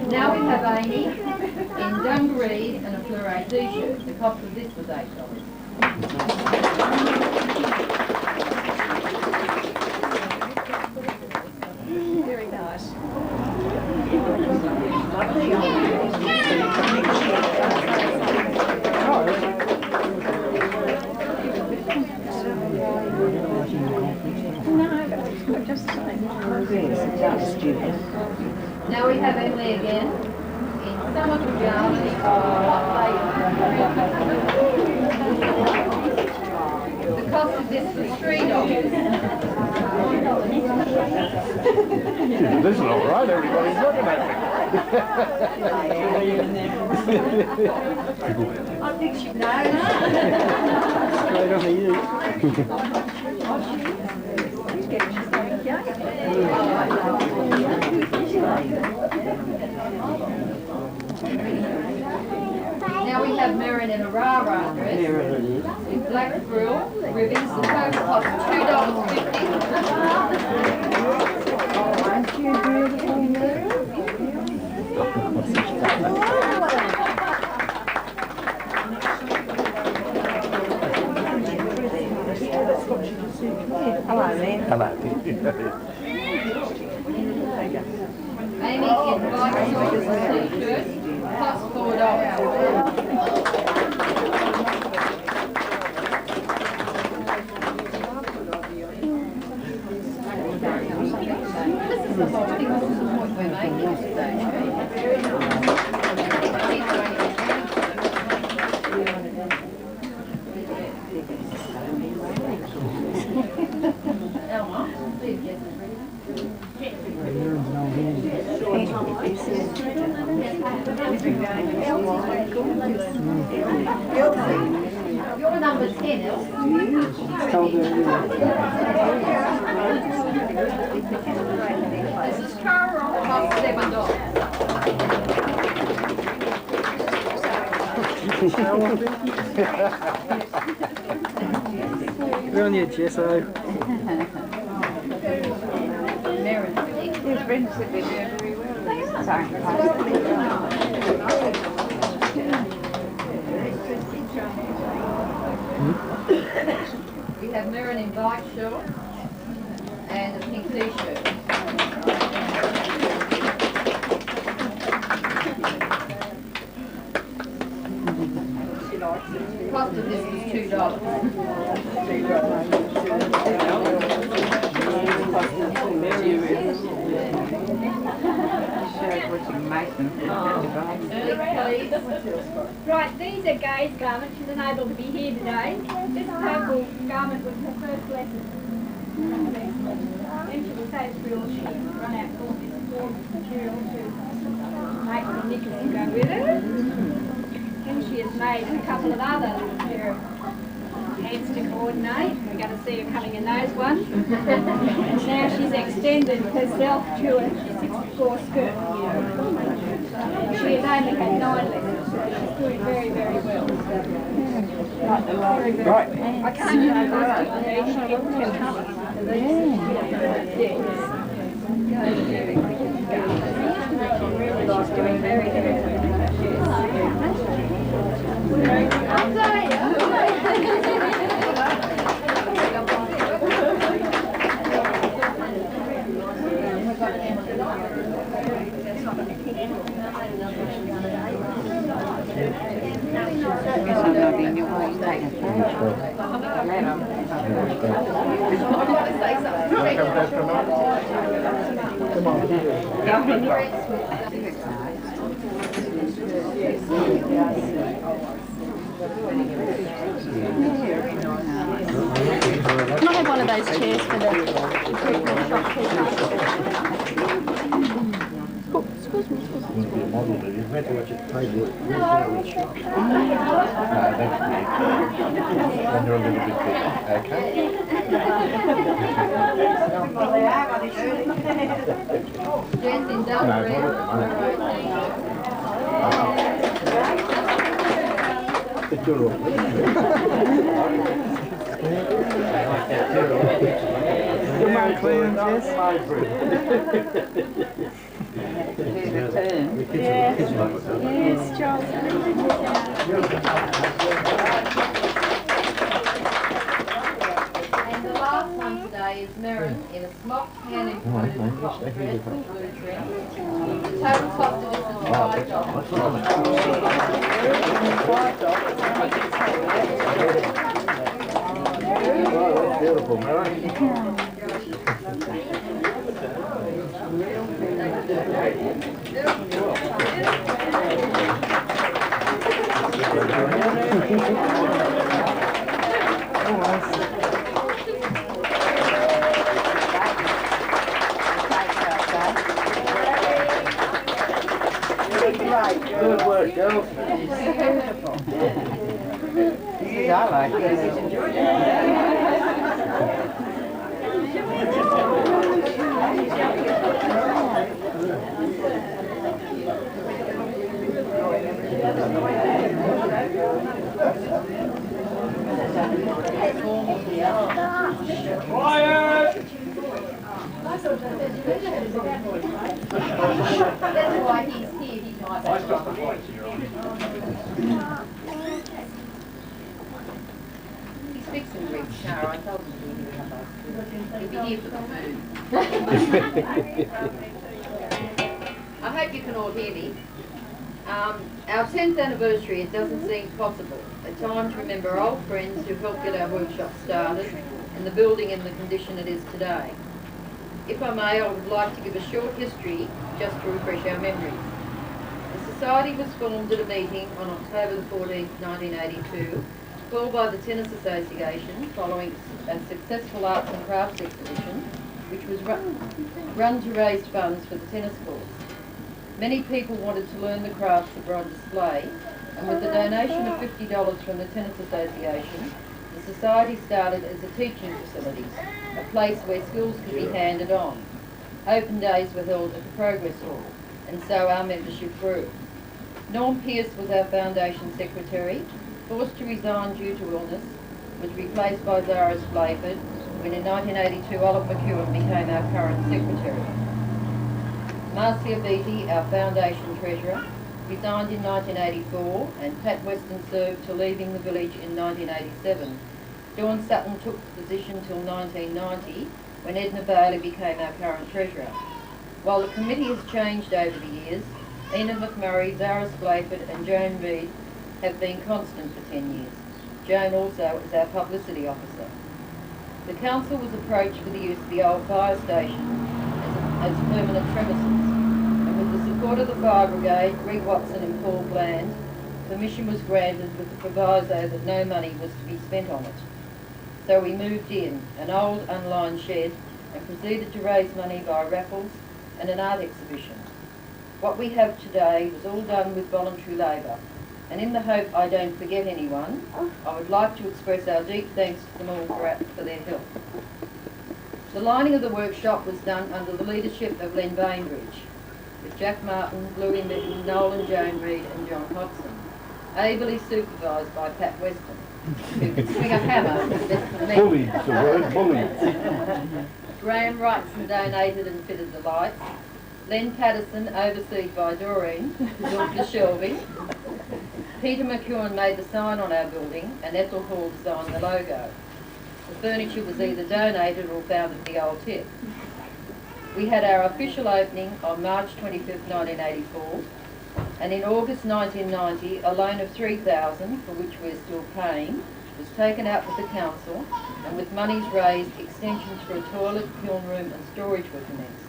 Now we have Amy in dungarees and a fluoro t-shirt. The cost of this was $8. Very nice. Now we have Emily again in summer pajamas. The cost of this was $3. This is all right, everybody's looking at me. I think she knows. Straight on to you. Now we have Merrin in a rah-rah dress with black frill, ribbons, the total cost of Hello, man. Hello. Amy in white shorts and t-shirt, cost $4. This is the whole thing, this is the point we're making today. Elma, please get this ready. You're number 10, Elsie. This is Currarong Arts, $7. Good on you, Gesso. His friends have been doing very well. Sorry. We have Merrin in black shorts and a pink t-shirt. The cost of this was $2. Right, these are Gay's garments. She's unable to be here today. This purple garment was her first lesson. Then she was so thrilled she run out all this warm material to make the knickers to go with it. Then she has made a couple of other little pair of pants to coordinate. We're going to see her coming in those ones. And now she's extended herself to a 6'4" skirt. She has only had 9 lessons, so she's doing very, very well. Right. I can't show her she did 10 colours. She's doing very, very well. I'll tell you. Come on. Can I have one of those chairs for the excuse me. Wouldn't be a model, but you've read what your table is. No, that's big. When you're a little bit big. Okay. Jen's in No, dungaree. not at the moment. It's all right. Come on, Queen, sis. Yes, Charles. And the last one today is Merrin in a smock hand-embroidered cotton dress with blue trim. The total cost of this is $5. Beautiful, Mary. Good work, girls. I like this. Quiet! That's why he's here, he's my He's fixing Rick's car, I told him he'll be here for the food. I hope you can all hear me. Our 10th anniversary, it doesn't seem possible. A time to remember old friends who helped get our workshop started and the building in the condition it is today. If I may, I would like to give a short history just to refresh our memories. The Society was formed at a meeting on October the 14th, 1982, called by the Tennis Association following a successful arts and crafts exhibition, which was run to raise funds for the tennis courts. Many people wanted to learn the crafts that were on display, and with the donation of $50 from the Tennis Association, the Society started as a teaching facility, a place where skills could be handed on. Open days were held at the Progress Hall, and so our membership grew. Norm Pearce was our foundation secretary, forced to resign due to illness, was replaced by Zara Splayford, when in 1982 Olive McEwen became our current secretary. Marcia Beattie, our foundation treasurer, resigned in 1984, and Pat Weston served till leaving the village in 1987. Dawn Sutton took the position till 1990, when Edna Bailey became our current treasurer. While the committee has changed over the years, Enid McMurray, Zara Splayford and Joan Reid have been constant for 10 years. Joan also is our publicity officer. The council was approached for the use of the old fire station as permanent premises, and with the support of the Fire Brigade, Greg Watson and Paul Bland, permission was granted with the proviso that no money was to be spent on it. So we moved in, an old unlined shed, and proceeded to raise money by raffles and an art exhibition. What we have today was all done with voluntary labour, and in the hope I don't forget anyone, I would like to express our deep thanks to them all for their help. The lining of the workshop was done under the leadership of Len Bainbridge, with Jack Martin, Bluey Mitten, Nolan, Joan Reid and John Hodgson, ably supervised by Pat Weston, who could swing a hammer better than me. Bullied, the word, bullied. Graham Wrightson donated and fitted the lights. Len Patterson, overseen by Doreen, built the shelving. Peter McEwen made the sign on our building, and Ethel Hall designed the logo. The furniture was either donated or found at the old tip. We had our official opening on March 25th, 1984, and in August 1990, a loan of $3,000, for which we're still paying, was taken out with the council, and with monies raised, extensions for a toilet, kiln room and storage were commenced.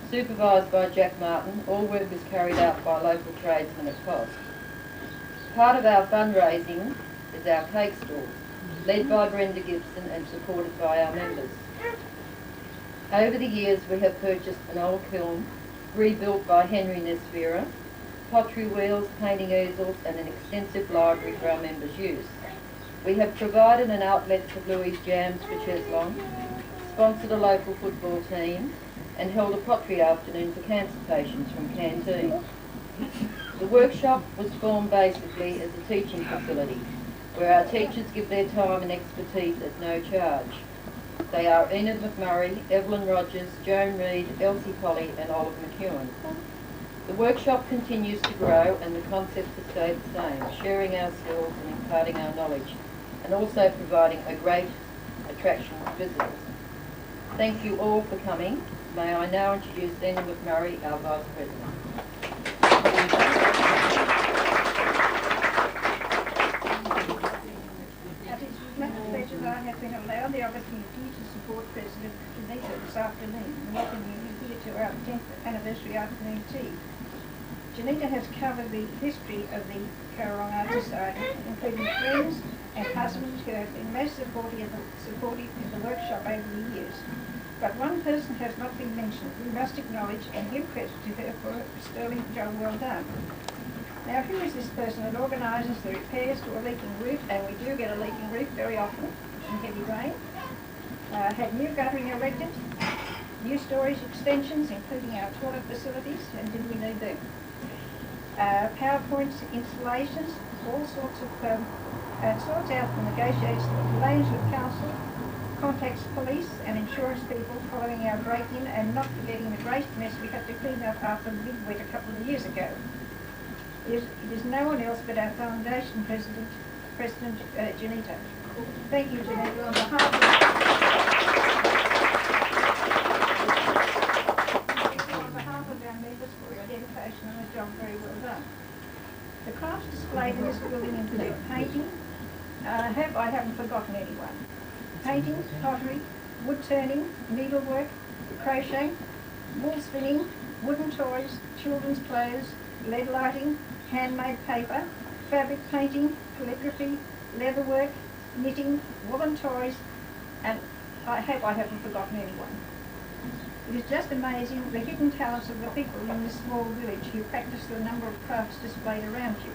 Supervised by Jack Martin, all work was carried out by local tradesmen at cost. Part of our fundraising is our cake stall, led by Brenda Gibson and supported by our members. Over the years we have purchased an old kiln, rebuilt by Henry Nesvera, pottery wheels, painting easels and an extensive library for our members' use. We have provided an outlet for Louis Jams for Cheslong, sponsored a local football team and held a pottery afternoon for cancer patients from Canteen. The workshop was formed basically as a teaching facility, where our teachers give their time and expertise at no charge. They are Enid McMurray, Evelyn Rogers, Joan Reid, Elsie Polly and Olive McEwen. The workshop continues to grow and the concept has stayed the same, sharing our skills and imparting our knowledge, and also providing a great attraction for visitors. Thank you all for coming. May I now introduce Enid McMurray, our Vice President. It is with much pleasure that I have been allowed the opportunity to support President Janita this afternoon and welcome you here to our 10th anniversary afternoon tea. Janita has covered the history of the Currarong Arts Society, including friends and husbands who have been most supportive of the workshop over the years. But one person has not been mentioned. We must acknowledge and give credit to her for a sterling job well done. Now, who is this person that organises the repairs to a leaking roof, and we do get a leaking roof very often in heavy rain, had new guttering erected, new storage extensions, including our toilet facilities, and did we need them? PowerPoint installations, all sorts of, sorts out and negotiates lanes with council, contacts police and insurance people following our break-in, and not forgetting the great mess we had to clean up after the big wet a couple of years ago. It is no one else but our Foundation President Janita. Thank you, Janita, on behalf of our members for your dedication and a job very well done. The crafts displayed in this building include painting. I haven't forgotten anyone. Painting, pottery, wood turning, needlework, crochet, wool spinning, wooden toys, children's clothes, lead lighting, handmade paper, fabric painting, calligraphy, leatherwork, knitting, woolen toys, and I hope I haven't forgotten anyone. It is just amazing the hidden talents of the people in this small village who practice the number of crafts displayed around you.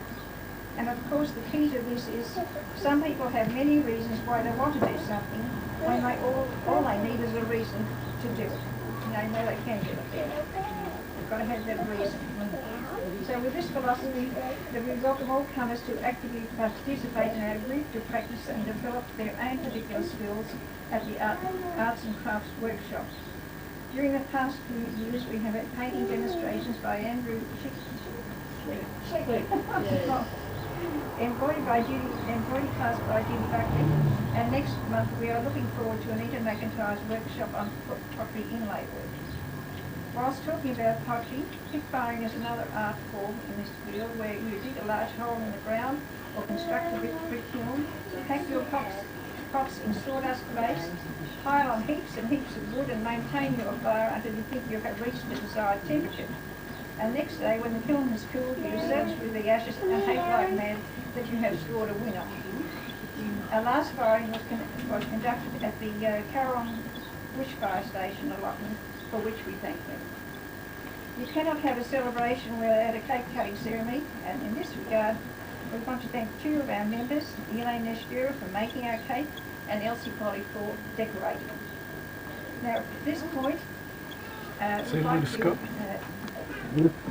And of course the key to this is some people have many reasons why they want to do something when all they need is a reason to do it. And they know they can do it. They've got to have that reason. So with this philosophy, that we welcome all comers to actively participate in our group to practice and develop their own particular skills at the Arts and Crafts Workshop. During the past few years, we have had painting demonstrations by Andrew Shickley, embroidery class by Judy Buckley, and next month we are looking forward to Anita McIntyre's workshop on pottery inlay work. Whilst talking about pottery, pit firing is another art form in this field where you dig a large hole in the ground or construct a brick kiln, pack your pots in sawdust base, pile on heaps and heaps of wood and maintain your fire until you think you have reached the desired temperature. And next day, when the kiln has cooled, you search through the ashes and hate like mad that you have scored a winner. Our last firing was conducted at the Currarong Bushfire Station allotment, for which we thank them. You cannot have a celebration without a cake cutting ceremony, and in this regard, we want to thank two of our members, Elaine Neshvira for making our cake and Elsie Polly for decorating. Now, at this point, we'd like to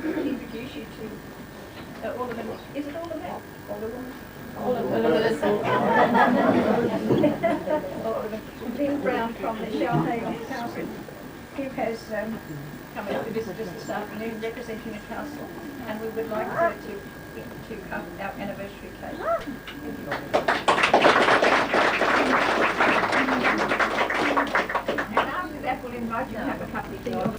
introduce you to all of them. Is it all of them? All of them? All of them. Lynn Brown from the Shalhaven Council, who has come out to visit us this afternoon representing the council, and we would like her to cut our anniversary cake. And after that, we'll invite you to have a cup of tea.